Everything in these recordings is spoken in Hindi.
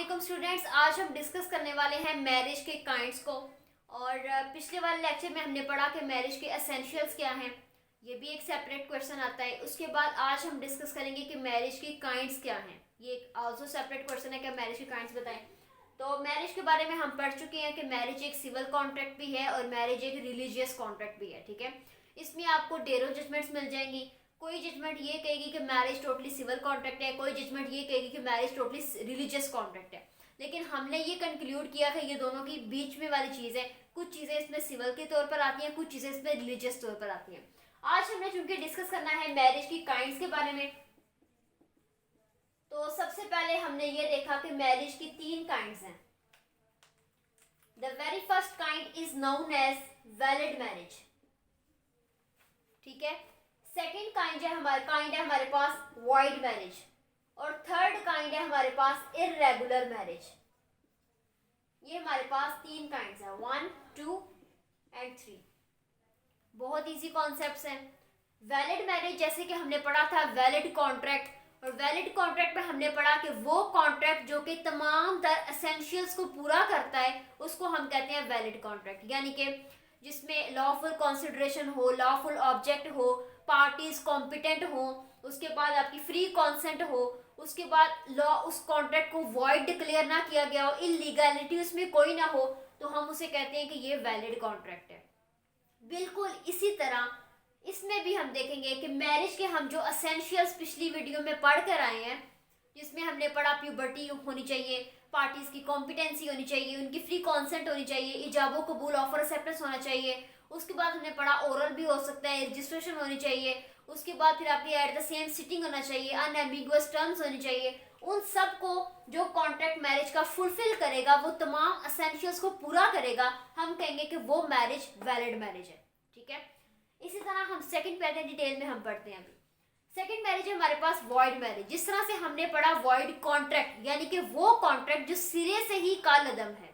वालेकुम स्टूडेंट्स, आज हम डिस्कस करने वाले हैं मैरिज के काइंड्स को। और पिछले वाले लेक्चर में हमने पढ़ा कि मैरिज के एसेंशियल्स क्या हैं। ये भी एक सेपरेट क्वेश्चन आता है। उसके बाद आज हम डिस्कस करेंगे कि मैरिज के काइंड्स क्या हैं। ये एक आल्सो सेपरेट क्वेश्चन है कि मैरिज के काइंड्स बताएं। तो मैरिज के बारे में हम पढ़ चुके हैं कि मैरिज एक सिविल कॉन्ट्रैक्ट भी है और मैरिज एक रिलीजियस कॉन्ट्रैक्ट भी है। ठीक है, इसमें आपको डेरो जजमेंट्स मिल जाएंगी। कोई जजमेंट ये कहेगी कि मैरिज टोटली सिविल कॉन्ट्रैक्ट है, कोई जजमेंट ये कहेगी कि मैरिज टोटली रिलीजियस कॉन्ट्रैक्ट है। लेकिन हमने ये कंक्लूड किया कि ये दोनों की बीच में वाली चीज़ है। कुछ चीज़ें इसमें सिविल के तौर पर आती हैं, कुछ चीज़ें इसमें रिलीजियस तौर पर आती हैं। आज हमने चूंकि डिस्कस करना है मैरिज की काइंड्स के बारे में, तो सबसे पहले हमने ये देखा कि मैरिज की 3 काइंड्स हैं। The very first kind is known as valid marriage. ठीक है, सेकेंड काइंड है हमारे पास वॉइड मैरिज, और थर्ड काइंड है हमारे पास इर्रेगुलर मैरिज। ये हमारे पास 3 काइंड्स हैं, 1, 2 एंड 3। बहुत इजी कॉन्सेप्ट्स हैं। वैलिड मैरिज जैसे कि हमने पढ़ा था वैलिड कॉन्ट्रैक्ट, और वैलिड कॉन्ट्रैक्ट में हमने पढ़ा कि वो कॉन्ट्रैक्ट जो कि तमाम एसेंशियल्स को पूरा करता है उसको हम कहते हैं वैलिड कॉन्ट्रैक्ट। यानी कि जिसमें लॉफुल कंसिडरेशन हो, लॉफुल ऑब्जेक्ट हो, पार्टीज कॉम्पिटेंट हो, उसके बाद आपकी फ्री कॉन्सेंट हो, उसके बाद लॉ उस कॉन्ट्रैक्ट को वॉइड डिक्लेयर ना किया गया हो, इलीगैलिटी उसमें कोई ना हो, तो हम उसे कहते हैं कि ये वैलिड कॉन्ट्रैक्ट है। बिल्कुल इसी तरह इसमें भी हम देखेंगे कि मैरिज के हम जो एसेंशियल्स पिछली वीडियो में पढ़ कर आए हैं, जिसमें हमने पढ़ा प्यूबर्टी होनी चाहिए, पार्टीज की कॉम्पिटेंसी होनी चाहिए, उनकी फ्री कॉन्सेंट होनी चाहिए, इजाबो कबूल ऑफर एक्सेप्टेंस होना चाहिए। उसके बाद हमने पढ़ा ओरल भी हो सकता है, रजिस्ट्रेशन होनी चाहिए। उसके बाद फिर आपकी एट द सेम सिटिंग होना चाहिए, अनएम्बिगुअस टर्म्स होनी चाहिए। उन सब को जो कॉन्ट्रैक्ट मैरिज का फुलफिल करेगा, वो तमाम एसेंशियल्स को पूरा करेगा, हम कहेंगे कि वो मैरिज वैलिड मैरिज है। ठीक है, इसी तरह हम सेकंड पैटर्न डिटेल में हम पढ़ते हैं। अभी सेकंड मैरिज है हमारे पास वॉइड मैरिज। जिस तरह से हमने पढ़ा वॉइड कॉन्ट्रैक्ट, यानी कि वो कॉन्ट्रैक्ट जो सिरे से ही कालअदम है,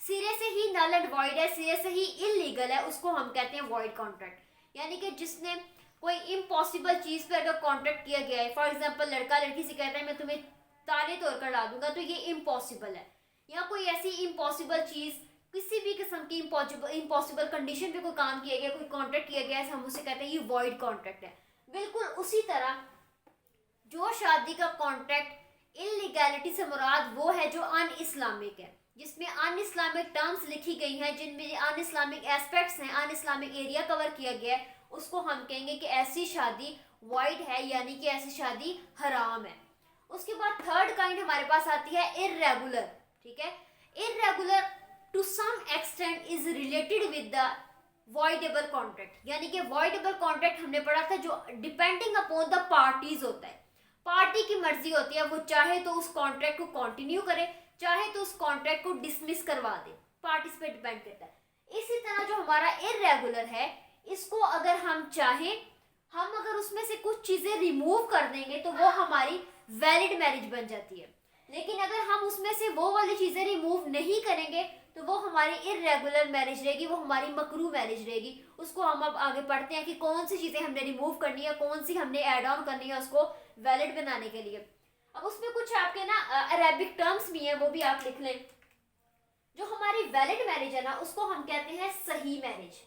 सिरे से ही नल एंड वॉइड है, सिरे से ही इलीगल है, उसको हम कहते हैं वॉइड कॉन्ट्रैक्ट। यानी कि जिसने कोई इम्पॉसिबल चीज पर अगर कॉन्ट्रैक्ट किया गया है, फॉर एग्जाम्पल लड़का लड़की से कहता है मैं तुम्हें ताले तोड़कर ला दूंगा, तो ये इम्पॉसिबल है। या कोई ऐसी इम्पॉसिबल चीज, किसी भी किस्म की इम्पॉसिबल कंडीशन पे कोई काम किया गया, कोई कॉन्ट्रैक्ट किया गया है, हम उसे कहते हैं ये वॉइड कॉन्ट्रैक्ट है। बिल्कुल उसी तरह जो शादी का कॉन्ट्रैक्ट इलीगैलिटी से मुराद वो है जो अन इस्लामिक है, जिसमें अन इस्लामिक टर्म्स लिखी गई हैं, जिनमें अन इस्लामिक एस्पेक्ट्स हैं, अन इस्लामिक एरिया कवर किया गया है, उसको हम कहेंगे कि ऐसी शादी वॉइड है, यानी कि ऐसी शादी हराम है। उसके बाद थर्ड काइंड हमारे पास आती है इर्रेगुलर। ठीक है, irregular to some extent is related with the voidable contract. यानी कि वॉइडेबल कॉन्ट्रैक्ट हमने पढ़ा था जो डिपेंडिंग अपॉन द पार्टीज होता है। पार्टी की मर्जी होती है, वो चाहे तो उस कॉन्ट्रैक्ट को कंटिन्यू करे, चाहे तो उस कॉन्ट्रैक्ट को डिसमिस करवा दे, पार्टीज पे डिपेंड करता है। इसी तरह जो हमारा इर्रेगुलर है, इसको अगर हम चाहें, हम अगर उसमें से कुछ चीजें रिमूव कर देंगे तो वो हमारी वैलिड मैरिज बन जाती है। लेकिन अगर हम उसमें से वो वाली चीजें रिमूव नहीं करेंगे तो वो हमारी इर्रेगुलर मैरिज रहेगी, वो हमारी मकरू मैरिज रहेगी। उसको हम अब आगे पढ़ते हैं कि कौन सी चीजें हमने रिमूव करनी है, कौन सी हमने ऐड ऑन करनी है उसको वैलिड बनाने के लिए। अब उसमें कुछ आपके ना अरेबिक टर्म्स भी हैं, वो भी आप लिख लें। जो हमारी वैलिड मैरिज है ना, उसको हम कहते हैं सही मैरिज,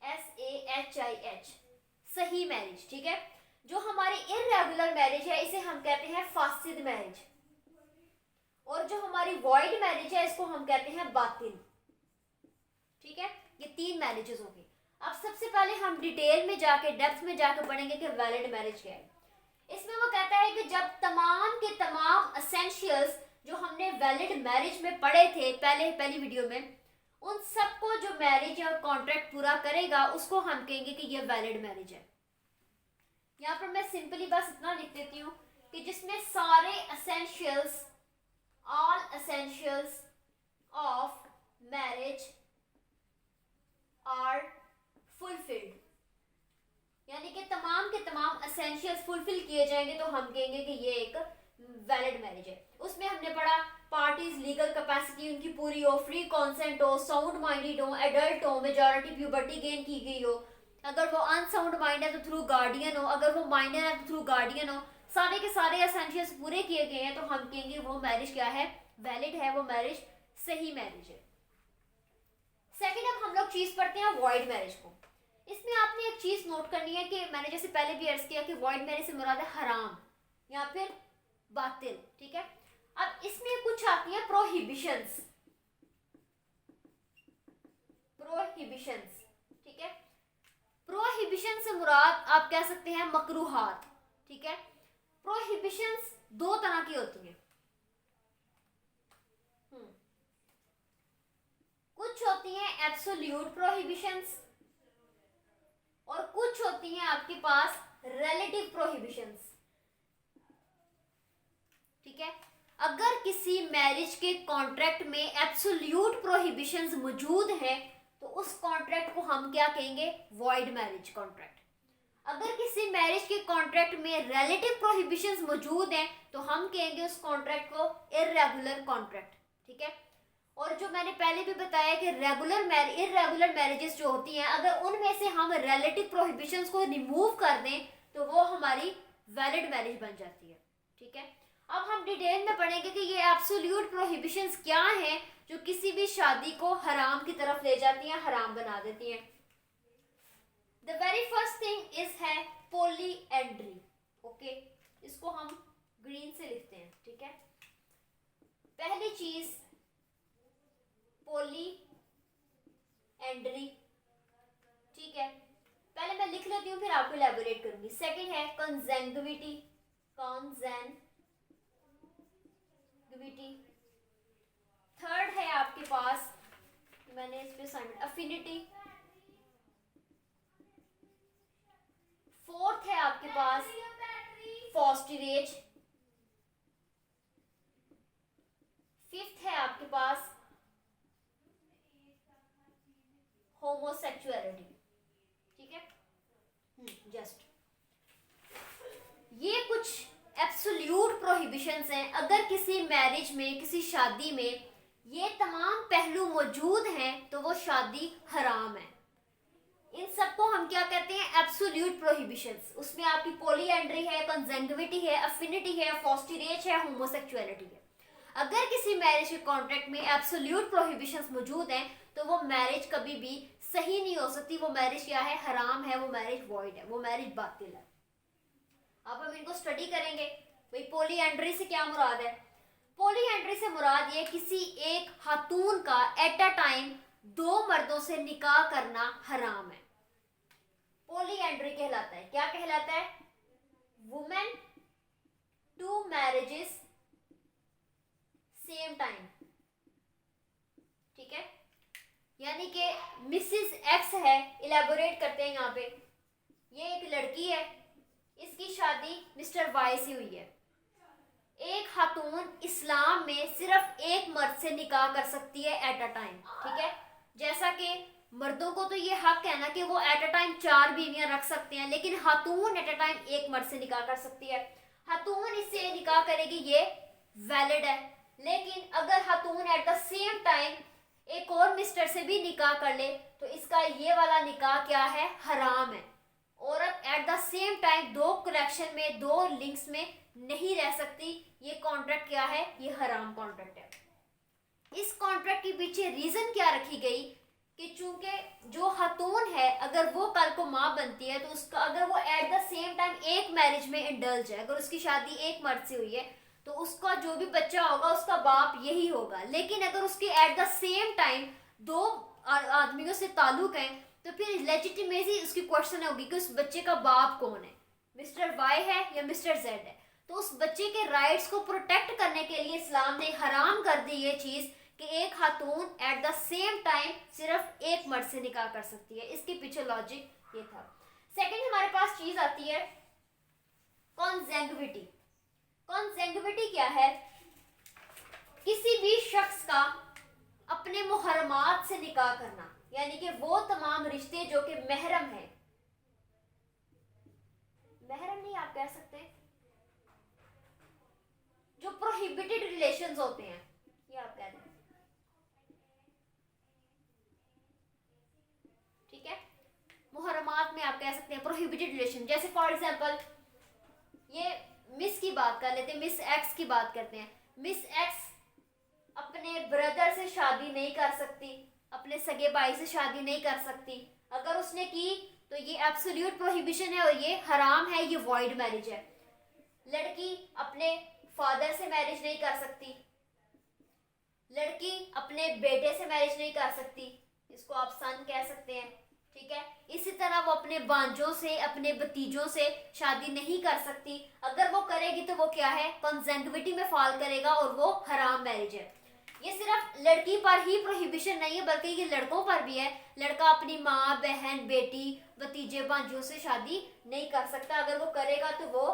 SAHIH, सही मैरिज। ठीक है, जो हमारी इर्रेगुलर मैरिज है इसे हम कहते हैं फासिद मैरिज, और जो हमारी वॉइड मैरिज है इसको हम कहते हैं बातिल। ठीक है, ये 3 मैरिजेस होंगी। अब सबसे पहले हम डिटेल में जाके, डेप्थ में जाके पढ़ेंगे कि वैलिड मैरिज क्या है। इसमें वो कहता है कि जब तमाम के तमाम एसेंशियल्स जो हमने वैलिड मैरिज में पढ़े थे पहली वीडियो में, उन सबको जो मैरिज या कॉन्ट्रैक्ट पूरा करेगा उसको हम कहेंगे कि ये वैलिड मैरिज है। यहाँ पर मैं सिंपली बस इतना लिख देती हूँ कि जिसमें सारे essentials, all essentials of marriage are fulfilled, यानी कि तमाम के तमाम एसेंशियल्स फुलफिल किए जाएंगे तो हम कहेंगे कि ये एक वैलिड मैरिज है। उसमें हमने पढ़ा पार्टीज लीगल कैपेसिटी उनकी पूरी हो, फ्री कॉन्सेंट हो, साउंड माइंडेड हो, एडल्ट हो, मेजॉरिटी प्यूबर्टी गेन की गई हो, अगर वो अनसाउंड माइंड है तो थ्रू गार्डियन हो, अगर वो माइनर है तो थ्रू गार्डियन हो, सारे के सारे एसेंशियल्स पूरे किए गए हैं, तो हम कहेंगे वो मैरिज क्या है, वैलिड है, वो मैरिज सही मैरिज है। सेकंड, अब हम लोग चीज पढ़ते हैं वॉइड मैरिज को। इसमें आपने एक चीज नोट करनी है कि मैंने जैसे पहले भी अर्ज किया कि वॉइड मैरिज से मुराद है हराम या फिर बातिल, ठीक है। अब इसमें कुछ आती है प्रोहिबिशंस, ठीक है। प्रोहिबिशन से मुराद आप कह सकते हैं मकरूहात, ठीक है। प्रोहिबिशंस दो तरह की होती हैं, कुछ होती हैं एब्सोल्यूट प्रोहिबिशंस और कुछ होती हैं आपके पास रिलेटिव प्रोहिबिशंस, ठीक है। अगर किसी मैरिज के कॉन्ट्रैक्ट में एब्सोल्यूट प्रोहिबिशंस मौजूद हैं तो उस कॉन्ट्रैक्ट को हम क्या कहेंगे, वॉइड मैरिज कॉन्ट्रैक्ट। अगर किसी मैरिज के कॉन्ट्रैक्ट में रिलेटिव प्रोहिबिशंस मौजूद हैं तो हम कहेंगे उस कॉन्ट्रैक्ट को इर्रेगुलर कॉन्ट्रैक्ट, ठीक है। और जो मैंने पहले भी बताया कि इर्रेगुलर मैरिजेस जो होती हैं, अगर उनमें से हम रिलेटिव प्रोहिबिशंस को रिमूव कर दें तो वो हमारी वैलिड मैरिज बन जाती है, ठीक है। अब हम डिटेल में पढ़ेंगे कि ये एब्सोल्यूट प्रोहिबिशंस क्या हैं जो किसी भी शादी को हराम की तरफ ले जाती हैं, हराम बना देती हैं। The very first thing is है पॉलीएंड्री, ओके, इसको हम ग्रीन से लिखते हैं, ठीक है। पहली चीज पॉलीएंड्री, ठीक है, पहले मैं लिख लेती हूँ फिर आपको इलैबोरेट करूंगी। सेकंड है कंजेंग्विटी, थर्ड है आपके पास, मैंने इस पे असाइनमेंट, अफिनिटी। फोर्थ है आपके पास फॉस्टिरेज। फिफ्थ है आपके पास होमोसेक्सुअलिटी, ठीक है। जस्ट ये कुछ एब्सोल्यूट प्रोहिबिशंस हैं। अगर किसी मैरिज में, किसी शादी में ये तमाम पहलू मौजूद हैं तो वो शादी हराम है। इन सबको हम क्या कहते हैं, एब्सोल्यूट प्रोहिबिशंस। उसमें आपकी पॉलीएंड्री है, कंजेंग्विटी है, अफिनिटी है, फॉस्टिरेज है, होमोसेक्सुअलिटी है। अगर किसी मैरिज के कॉन्ट्रैक्ट में एब्सोल्यूट प्रोहिबिशंस मौजूद हैं तो वो मैरिज कभी भी सही नहीं हो सकती, वो मैरिज क्या है, हराम है, वो मैरिज वॉइड है, वो मैरिज बातिल है। अब हम इनको स्टडी करेंगे। भाई पॉलीएंड्री से क्या मुराद है, पॉलीएंड्री से मुराद ये किसी एक खातून का एट अ टाइम दो मर्दों से निकाह करना हराम है, पॉलीएंड्री कहलाता है। क्या कहलाता है, women two marriages same time, ठीक है। यानी कि मिसिस एक्स है, इलेबोरेट करते हैं यहाँ पे, ये एक लड़की है, इसकी शादी मिस्टर वाई से हुई है। एक खातून इस्लाम में सिर्फ एक मर्द से निकाह कर सकती है एट अ टाइम, ठीक है। जैसा कि मर्दों को तो ये हक है ना कि वो एट अ टाइम 4 बीवियां रख सकते हैं, लेकिन खातून एट अ टाइम एक मर्द से निकाह कर सकती है। खातून इससे निकाह करेगी, ये वैलिड है। लेकिन अगर खातून एट द सेम टाइम एक और मिस्टर से भी निकाह कर ले तो इसका ये वाला निकाह क्या है, हराम है। औरत एट द सेम टाइम दो कलेक्शन में, दो लिंक्स में नहीं रह सकती। ये कॉन्ट्रैक्ट क्या है, ये हराम कॉन्ट्रैक्ट है। इस कॉन्ट्रैक्ट के पीछे रीजन क्या रखी गई कि चूंकि जो खातून है अगर वो कल को माँ बनती है तो उसका, अगर वो एट द सेम टाइम एक मैरिज में इंडल्ज है, अगर उसकी शादी एक मर्द से हुई है तो उसका जो भी बच्चा होगा उसका बाप यही होगा। लेकिन अगर उसके एट द सेम टाइम दो आदमियों से ताल्लुक है तो फिर लेजिटिमेसी उसकी क्वेश्चन होगी कि उस बच्चे का बाप कौन है, मिस्टर वाई है या मिस्टर जेड है। तो उस बच्चे के राइट्स को प्रोटेक्ट करने के लिए इस्लाम ने हराम कर दी ये चीज कि एक खातून एट द सेम टाइम सिर्फ एक मर्द से निकाह कर सकती है। इसके पीछे लॉजिक ये था। सेकंड हमारे पास चीज आती है कॉन्जेंग्विटी। कॉन्जेंग्विटी क्या है, किसी भी शख्स का अपने मुहर्रमात से निकाह करना, यानी कि वो तमाम रिश्ते जो कि महरम है, महरम नहीं आप कह सकते, जो प्रोहिबिटेड रिलेशंस होते हैं, ये आप कह दें, ठीक है। मुहर्रमात में आप कह सकते हैं प्रोहिबिटेड रिलेशन। जैसे फॉर एग्जांपल ये की बात कर लेते हैं, मिस एक्स की बात करते हैं। मिस एक्स अपने ब्रदर से शादी नहीं कर सकती, अपने सगे भाई से शादी नहीं कर सकती। अगर उसने की तो ये एब्सोल्यूट प्रोहिबिशन है और ये हराम है, ये वॉइड मैरिज है। लड़की अपने फादर से मैरिज नहीं कर सकती, लड़की अपने बेटे से मैरिज नहीं कर सकती, इसको आप सन कह सकते हैं, ठीक है। इसी तरह वो अपने भांजों से, अपने भतीजों से शादी नहीं कर सकती। अगर वो करेगी तो वो क्या है, कंसेंग्विटी में फॉल करेगा और वो हराम मैरिज है। ये सिर्फ लड़की पर ही प्रोहिबिशन नहीं है बल्कि ये लड़कों पर भी है। लड़का अपनी माँ, बहन, बेटी, भतीजे, भांजियों से शादी नहीं कर सकता। अगर वो करेगा तो वो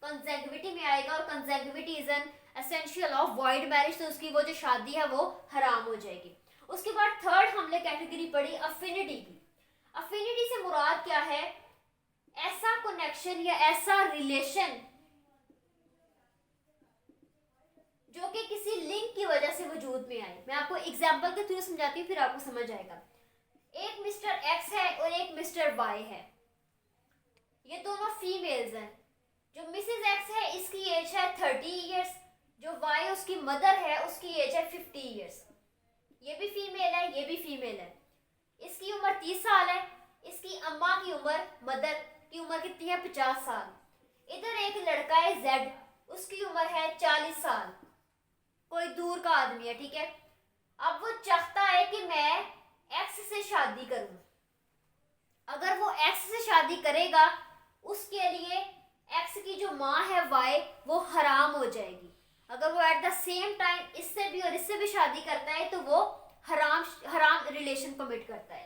कंसेंग्विटी में आएगा और consanguinity is an essential of void marriage, तो उसकी वो जो शादी है वो हराम हो जाएगी। उसके बाद थर्ड हमने कैटेगरी पढ़ी अफिनिटी की। अफिनिटी से मुराद क्या है, ऐसा कनेक्शन या ऐसा रिलेशन जो कि किसी लिंक की वजह से वजूद में आए। मैं आपको एग्जांपल के थ्रू समझाती हूँ, फिर आपको समझ आएगा। एक मिस्टर एक्स है और एक मिस्टर वाई है, ये दोनों फीमेल्स हैं। जो मिसेस एक्स है इसकी एज है 30 इयर्स, जो वाई उसकी मदर है उसकी एज है 50 इयर्स। ये भी फीमेल है, ये भी फीमेल है। इसकी उम्र 30 साल है, इसकी अम्मा की उम्र, मदर की उम्र कितनी है, 50 साल। इधर एक लड़का है जेड, उसकी उम्र है 40 साल, कोई दूर का आदमी है, ठीक है। अब वो चाहता है कि मैं एक्स से शादी करूं। अगर वो एक्स से शादी करेगा उसके लिए एक्स की जो माँ है वाई वो हराम हो जाएगी। अगर वो एट द सेम टाइम इससे भी और इससे भी शादी करता है तो वो हराम रिलेशन कमिट करता है।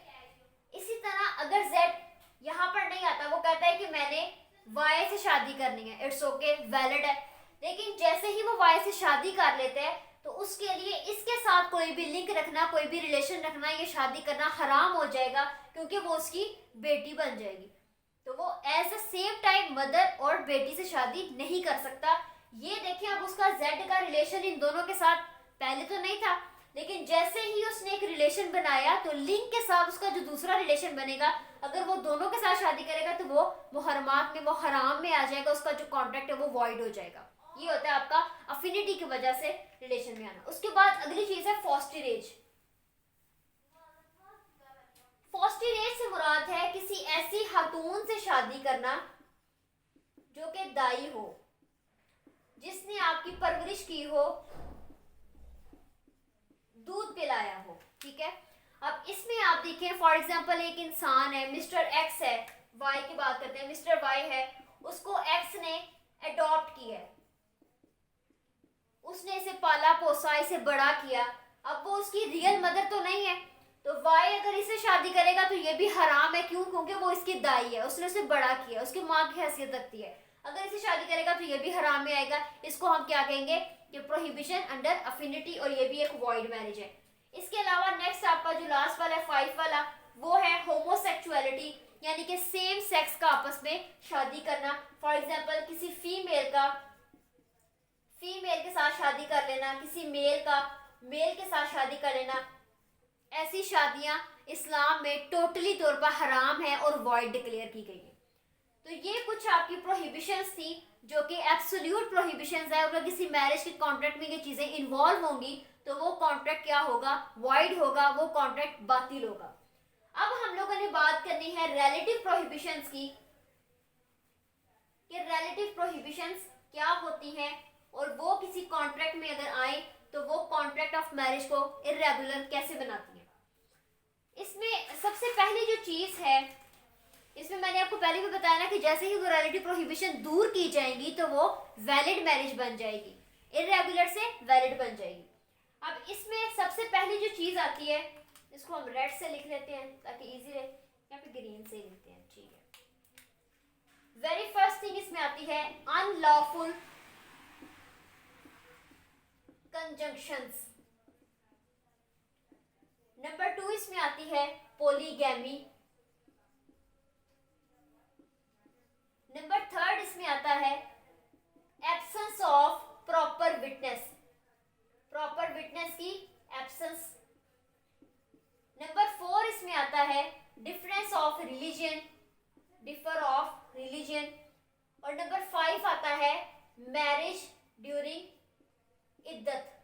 इसी तरह अगर जेड यहाँ पर नहीं आता, वो कहता है कि मैंने वाई से शादी करनी है, इट्स ओके, वैलिड है। लेकिन जैसे ही वो वाई से शादी कर लेते हैं तो उसके लिए इसके साथ कोई भी लिंक रखना, कोई भी रिलेशन रखना, ये शादी करना हराम हो जाएगा क्योंकि वो उसकी बेटी बन जाएगी। तो वो as the same time mother और बेटी से शादी नहीं कर सकता। ये देखिए, अब उसका जेड का रिलेशन इन दोनों के साथ पहले तो नहीं था, लेकिन जैसे ही उसने एक रिलेशन बनाया तो लिंक के साथ उसका जो दूसरा रिलेशन बनेगा, अगर वो दोनों के साथ शादी करेगा तो वो मुहर्रमात में, वो हराम में आ जाएगा, उसका जो कॉन्ट्रैक्ट है वो वॉइड हो जाएगा। ये होता है आपका अफिनिटी की वजह से रिलेशन में आना। उसके बाद अगली चीज है फॉस्टिरेज। फॉस्टिरेज से मुराद है किसी ऐसी खातून से शादी करना जो कि दाई हो, जिसने आपकी परवरिश की हो, दूध पिलाया हो, ठीक है। अब इसमें आप देखिए, फॉर एग्जांपल एक इंसान है, मिस्टर एक्स है, वाई की बात करते हैं, मिस्टर वाई है, उसको एक्स ने अडॉप्ट किया है, उसने इसे पाला पोसा, इसे बड़ा किया। अब वो उसकी रियल मदर तो नहीं है, तो वाई अगर इसे शादी करेगा तो ये भी हराम है। क्यों? क्योंकि वो इसकी दाई है, उसने उसे बड़ा किया, उसकी माँ की हैसियत रखती है। अगर इसे शादी करेगा तो ये भी हराम में आएगा। इसको हम क्या कहेंगे कि प्रोहिबिशन अंडर अफिनिटी, और ये भी एक वॉइड मैरिज है। इसके अलावा नेक्स्ट आपका जो लास्ट वाला है 5 वाला, वो है होमोसेक्सुअलिटी, यानी कि सेम सेक्स का आपस में शादी करना। फॉर एग्जाम्पल किसी फीमेल के साथ शादी कर लेना, किसी मेल का मेल के साथ शादी कर लेना। ऐसी शादियां इस्लाम में टोटली तौर पर हराम है और वॉइड डिक्लेयर की गई है। तो ये कुछ आपकी प्रोहिबिशंस थी जो कि एब्सोल्यूट प्रोहिबिशंस है। अगर किसी मैरिज के कॉन्ट्रैक्ट में ये चीजें इन्वॉल्व होंगी तो वो कॉन्ट्रैक्ट क्या होगा, वॉइड होगा, वो कॉन्ट्रैक्ट बातिल होगा। अब हम लोगों ने बात करनी है रिलेटिव प्रोहिबिशंस की, कि रिलेटिव प्रोहिबिशंस क्या होती हैं और वो किसी कॉन्ट्रैक्ट में अगर आए तो वो कॉन्ट्रैक्ट ऑफ मैरिज को इर्रेगुलर कैसे बनाती है। इसमें सबसे पहली जो चीज है, इसमें मैंने आपको पहले भी बताया ना कि जैसे ही वो रिलेटिव प्रोहिबिशन दूर की जाएंगी तो वो वैलिड मैरिज बन जाएगी, इर्रेगुलर से वैलिड बन जाएगी। अब इसमें सबसे पहली जो चीज आती है, इसको हम रेड से लिख लेते हैं ताकि इजी रहे, यहाँ पे ग्रीन से लिखते हैं, ठीक है। वेरी फर्स्ट थिंग इसमें आती है अनलॉफुल कंजंक्शंस। नंबर 2 इसमें आती है पॉलीगैमी। नंबर 3 इसमें आता है absence of proper witness, proper witness की एब्सेंस। नंबर 4 इसमें आता है difference of religion, differ of religion. और नंबर 5 आता है मैरिज ड्यूरिंग इद्दत।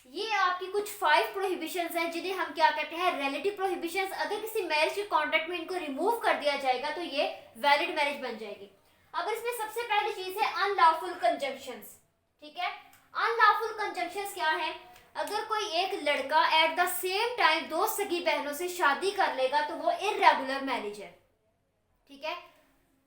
ये आपकी कुछ 5 प्रोहिबिशंस हैं जिन्हें हम क्या कहते हैं, रिलेटिव प्रोहिबिशंस। अगर किसी मैरिज के कॉन्ट्रैक्ट में इनको रिमूव कर दिया जाएगा तो ये वैलिड मैरिज बन जाएगी। अब इसमें सबसे पहली चीज है अनलॉफुल कंजंक्शंस। ठीक है, अनलॉफुल कंजंक्शंस क्या है? अगर कोई एक लड़का एट द सेम टाइम 2 सगी बहनों से शादी कर लेगा तो वो इर्रेगुलर मैरिज है। ठीक है,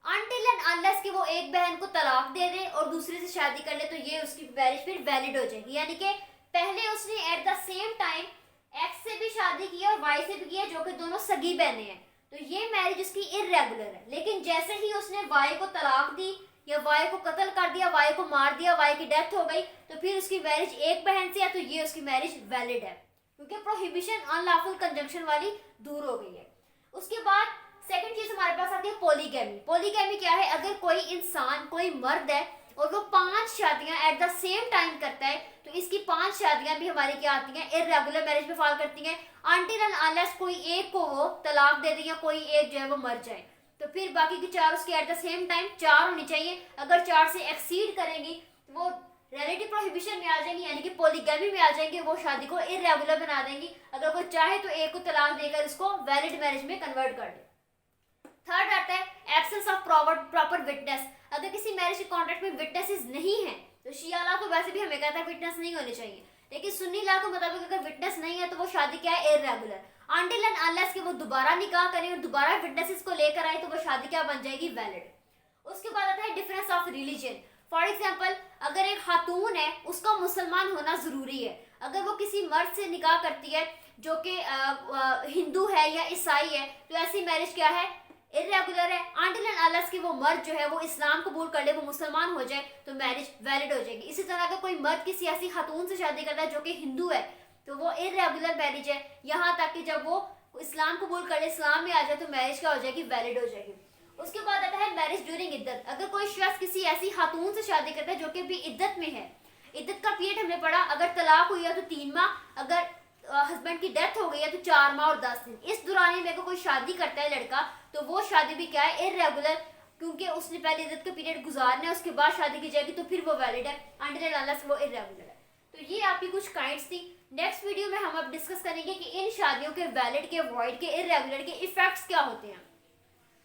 अनटिल एंड अनलेस कि वो एक बहन को तलाक दे दे और दूसरे से शादी कर ले तो ये उसकी मैरिज फिर वैलिड हो जाएगी। यानी कि पहले उसने at the same time x से भी शादी की और वाई से भी की है, जो कि दोनों सगी बहनें हैं, तो ये मैरिज उसकी इर्रेगुलर है। लेकिन जैसे ही उसने वाई को तलाक दी या वाई को कत्ल कर दिया, वाई को मार दिया, वाई की डेथ हो गई, तो फिर उसकी मैरिज एक बहन से है तो ये उसकी मैरिज वैलिड है, क्योंकि प्रोहिबिशन अनलॉफुल कंजंक्शन वाली दूर हो गई है। उसके बाद सेकंड चीज हमारे पास आती है पॉलीगैमी। पॉलीगैमी क्या है? अगर कोई इंसान, कोई मर्द है और वो 5 शादियां एट द सेम टाइम करता है तो इसकी 5 शादियां भी हमारी क्या आती हैं, इर्रेगुलर मैरिज में फॉल करती हैं, अनटिल एंड अनलेस कोई एक को वो तलाक दे दे या कोई एक जो है वो मर जाए, तो फिर बाकी की 4 उसकी एट द सेम टाइम 4 होनी चाहिए। अगर 4 से एक्सीड करेंगी तो वो रिलेटिव प्रोहिबिशन में आ जाएंगी, यानी कि पॉलीगैमी में आ जाएंगे, वो शादी को इर्रेगुलर बना देंगी। अगर वो चाहे तो एक को तलाक देकर उसको वैलिड मैरिज में कन्वर्ट कर दे। थर्ड आता है एब्सेंस ऑफ प्रॉपर विटनेस। अगर किसी मैरिज के कॉन्ट्रैक्ट में विटनेसेस नहीं है तो शिया लॉ तो वैसे भी हमें कहता है विटनेस नहीं होने चाहिए, लेकिन सुन्नी लॉ के मुताबिक अगर विटनेस नहीं है तो वो शादी क्या है, इर्रेगुलर। अनटिल एंड अनलेस कि वो दोबारा निकाह करें और दोबारा विटनेसेस को लेकर आए तो वो शादी क्या बन जाएगी, वैलिड। उसके बाद आता है difference of religion. For example, अगर एक खातून है उसका मुसलमान होना जरूरी है, अगर वो किसी मर्द से निकाह करती है जो कि हिंदू है या ईसाई है तो ऐसी मैरिज क्या है, इर्रेगुलर है। अनटिल एंड अनलेस कि वो मर्द जो है वो इस्लाम कबूल कर ले, वो मुसलमान हो जाए तो मैरिज वैलिड हो जाएगी। इसी तरह अगर कोई मर्द किसी ऐसी खातून से शादी करता है जो कि हिंदू है तो वो इर्रेगुलर मैरिज है, यहाँ तक कि जब वो इस्लाम कबूल कर ले, इस्लाम में आ जाए तो मैरिज क्या हो जाएगी, वैलिड हो जाएगी। उसके बाद आता है मैरिज ड्यूरिंग इद्दत। अगर कोई शख्स किसी ऐसी खातून से शादी करता है जो कि भी इद्दत में है, इद्दत का पीरियड हमने पढ़ा, अगर तलाक हुई है तो 3 माह, अगर हस्बैंड की डेथ हो गई है तो 4 माह और 10 दिन। इस दौरान में अगर कोई शादी करता है लड़का तो वो शादी भी क्या है, इर्रेगुलर, क्योंकि उसने पहले इद्दत का पीरियड गुजारना है, उसके बाद शादी की जाएगी तो फिर वो वैलिड है, अनटिल एंड अनलेस वो इर्रेगुलर है। तो ये आपकी कुछ काइंड्स थी। नेक्स्ट वीडियो में हम अब डिस्कस करेंगे कि इन शादियों के वैलिड के, वॉइड के, इर्रेगुलर के इफेक्ट्स क्या होते हैं।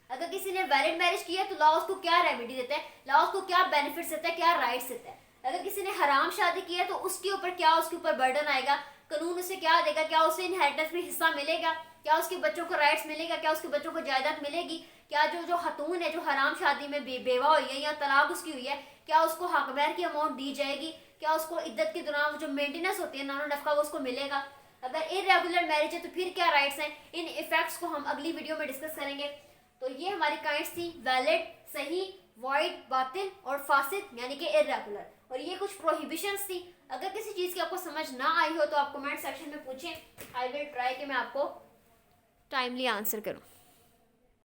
अगर किसी ने वैलिड मैरिज किया तो लॉ उसको क्या रेमेडी देता है, लॉ उसको क्या बेनिफिट्स देता है, क्या राइट्स देता है। अगर किसी ने हराम शादी किया तो उसके ऊपर क्या, उसके ऊपर बर्डन आएगा, कानून उसे क्या देगा, क्या उसे इनहेरिटेंस में हिस्सा मिलेगा, क्या उसके बच्चों को राइट्स मिलेगा, क्या उसके बच्चों को जायदाद मिलेगी, क्या जो खातून है जो हराम शादी में बेवा हुई है या तलाक उसकी हुई है, क्या उसको हक महर की अमाउंट दी जाएगी, क्या उसको इद्दत के दौरान जो मेंटेनेंस होती है नानो नफका वो उसको मिलेगा। अगर इर्रेगुलर मैरिज है तो फिर क्या राइट्स हैं, इन इफेक्ट्स को हम अगली वीडियो में डिस्कस करेंगे। तो ये हमारी काइंड्स थी, वैलिड, सही, वॉइड, बातिल और फासिद यानी कि इर्रेगुलर, और ये कुछ प्रोहिबिशंस थी। अगर किसी चीज़ की आपको समझ ना आई हो तो आप कमेंट सेक्शन में पूछें, आई विल ट्राई कि मैं आपको टाइमली आंसर करूं।